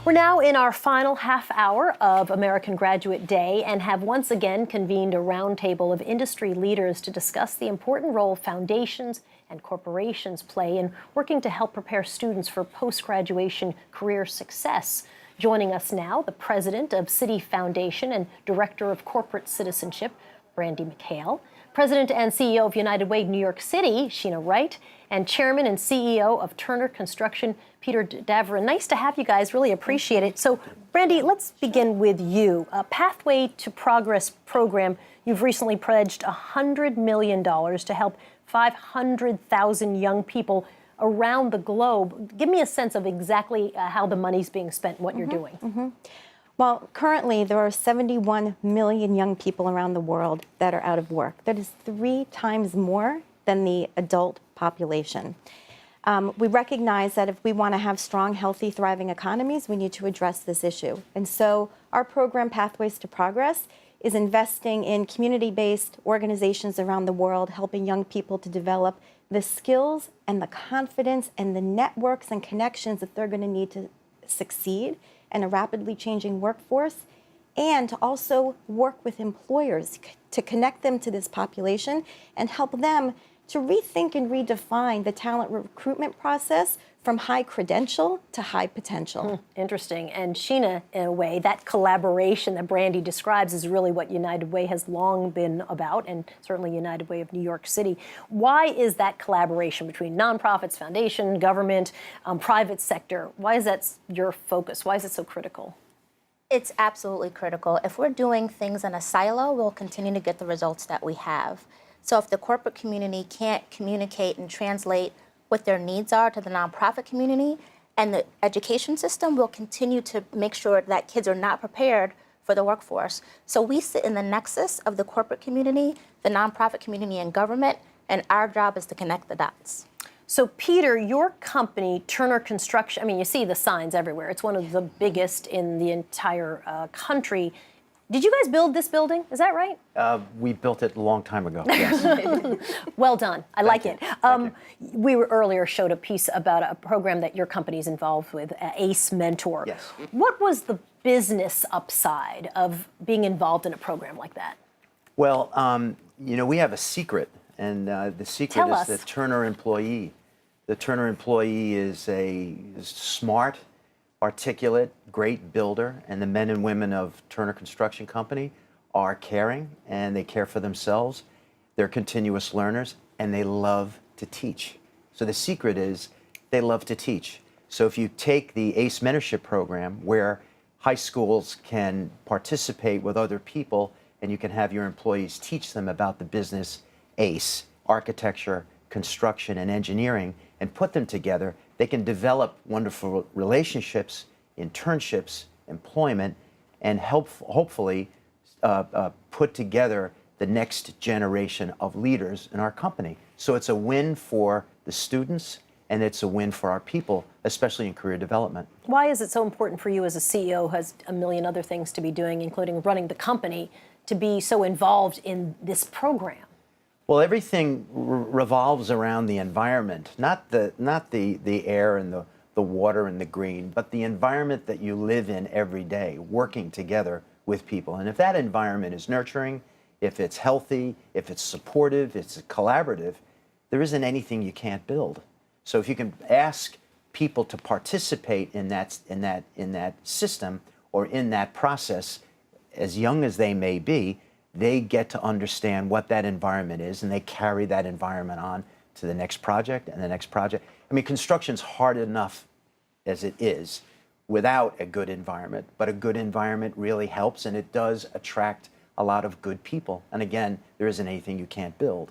We're now in our final half hour of American Graduate Day and have once again convened a roundtable of industry leaders to discuss the important role foundations and corporations play in working to help prepare students for post-graduation career success. Joining us now, the president of Citi Foundation and director of corporate citizenship, Brandi McHale, president and CEO of United Way New York City, Sheena Wright, and chairman and CEO of Turner Construction, Peter Davoren. Nice to have you guys. Really appreciate it. So, Brandi, let's begin with you. A Pathway to Progress program. You've recently pledged $100 million to help 500,000 young people around the globe. Give me a sense of exactly how the money's being spent and what you're doing. Well, currently there are 71 million young people around the world that are out of work. That is 3 times more than the adult population. We recognize that if we want to have strong, healthy, thriving economies, we need to address this issue. And so our program, Pathways to Progress, is investing in community-based organizations around the world, helping young people to develop the skills and the confidence and the networks and connections that they're going to need to succeed in a rapidly changing workforce, and to also work with employers to connect them to this population and help them to rethink and redefine the talent recruitment process from high credential to high potential. Interesting. And Sheena, in a way, that collaboration that Brandi describes is really what United Way has long been about, and certainly United Way of New York City. Why is that collaboration between nonprofits, foundation, government, private sector, why is that your focus? Why is it so critical? It's absolutely critical. If we're doing things in a silo, we'll continue to get the results that we have. So if the corporate community can't communicate and translate what their needs are to the nonprofit community, and the education system will continue to make sure that kids are not prepared for the workforce. So we sit in the nexus of the corporate community, the nonprofit community, and government, and our job is to connect the dots. So Peter, your company, Turner Construction, I mean, you see the signs everywhere. It's one of the biggest in the entire country. Did you guys build this building? Is that right? We built it a long time ago, yes. Well done. I like it. Thank you. We were earlier showed a piece about a program that your company is involved with, ACE Mentor. Yes. What was the business upside of being involved in a program like that? Well, you know, we have a secret, and the secret Tell is us. the Turner employee. The Turner employee is smart, articulate, great builder, and the men and women of Turner Construction Company are caring, and they care for themselves. They're continuous learners, and they love to teach. So the secret is they love to teach. So if you take the ACE Mentorship Program, where high schools can participate with other people, and you can have your employees teach them about the business ACE, architecture, construction, and engineering, and put them together, they can develop wonderful relationships, internships, employment, and hopefully put together the next generation of leaders in our company. So it's a win for the students, and it's a win for our people, especially in career development. Why is it so important for you as a CEO who has a million other things to be doing, including running the company, to be so involved in this program? Well, everything revolves around the environment, not the air and the water and the green, but the environment that you live in every day, working together with people. And if that environment is nurturing, if it's healthy, if it's supportive, it's collaborative, there isn't anything you can't build. So if you can ask people to participate in that system or in that process, as young as they may be, they get to understand what that environment is, and they carry that environment on to the next project and the next project. I mean, construction's hard enough as it is without a good environment, but a good environment really helps, and it does attract a lot of good people. And again, there isn't anything you can't build.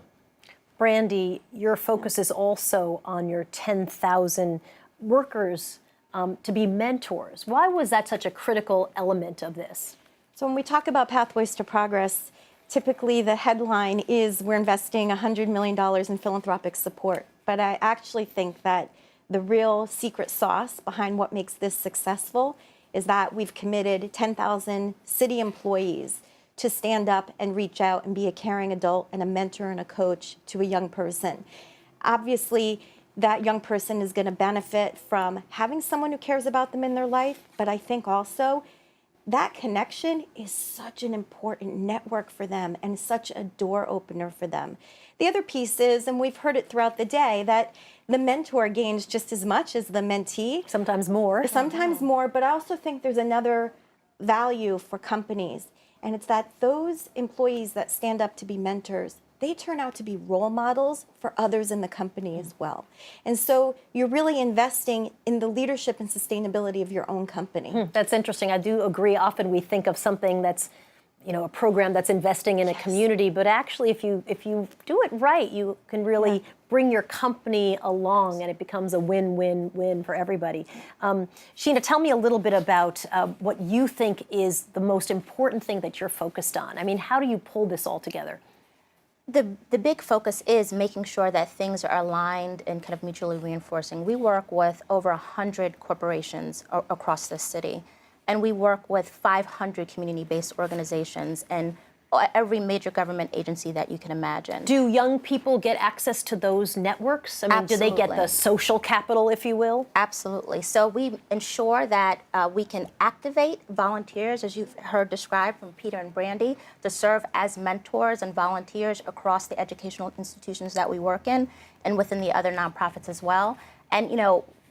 Brandi, your focus is also on your 10,000 workers to be mentors. Why was that such a critical element of this? So when we talk about Pathways to Progress, typically the headline is we're investing $100 million in philanthropic support. But I actually think that the real secret sauce behind what makes this successful is that we've committed 10,000 city employees to stand up and reach out and be a caring adult and a mentor and a coach to a young person. Obviously, that young person is going to benefit from having someone who cares about them in their life, but I think also that connection is such an important network for them and such a door opener for them. The other piece is, and we've heard it throughout the day, that the mentor gains just as much as the mentee. Sometimes more. Sometimes more, but I also think there's another value for companies, and it's that those employees that stand up to be mentors, they turn out to be role models for others in the company as well. And so you're really investing in the leadership and sustainability of your own company. That's interesting. I do agree. Often we think of something that's, a program that's investing in a community, but actually if you do it right, you can really bring your company along and it becomes a win-win-win for everybody. Sheena, tell me a little bit about what you think is the most important thing that you're focused on. I mean, how do you pull this all together? The big focus is making sure that things are aligned and kind of mutually reinforcing. We work with over 100 corporations across the city, and we work with 500 community-based organizations and every major government agency that you can imagine. Do young people get access to those networks? I mean, do they get the Absolutely. social capital, if you will? Absolutely. So we ensure that we can activate volunteers, as you've heard described from Peter and Brandy, to serve as mentors and volunteers across the educational institutions that we work in and within the other nonprofits as well. And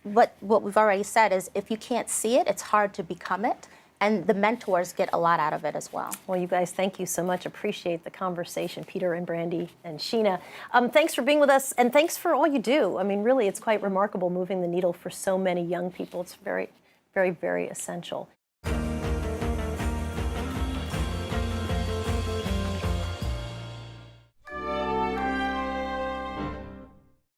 what we've already said is if you can't see it, it's hard to become it. And the mentors get a lot out of it as well. Well, you guys, thank you so much. Appreciate the conversation, Peter and Brandy and Sheena. Thanks for being with us, and thanks for all you do. I mean, really, it's quite remarkable moving the needle for so many young people. It's very, very, very essential.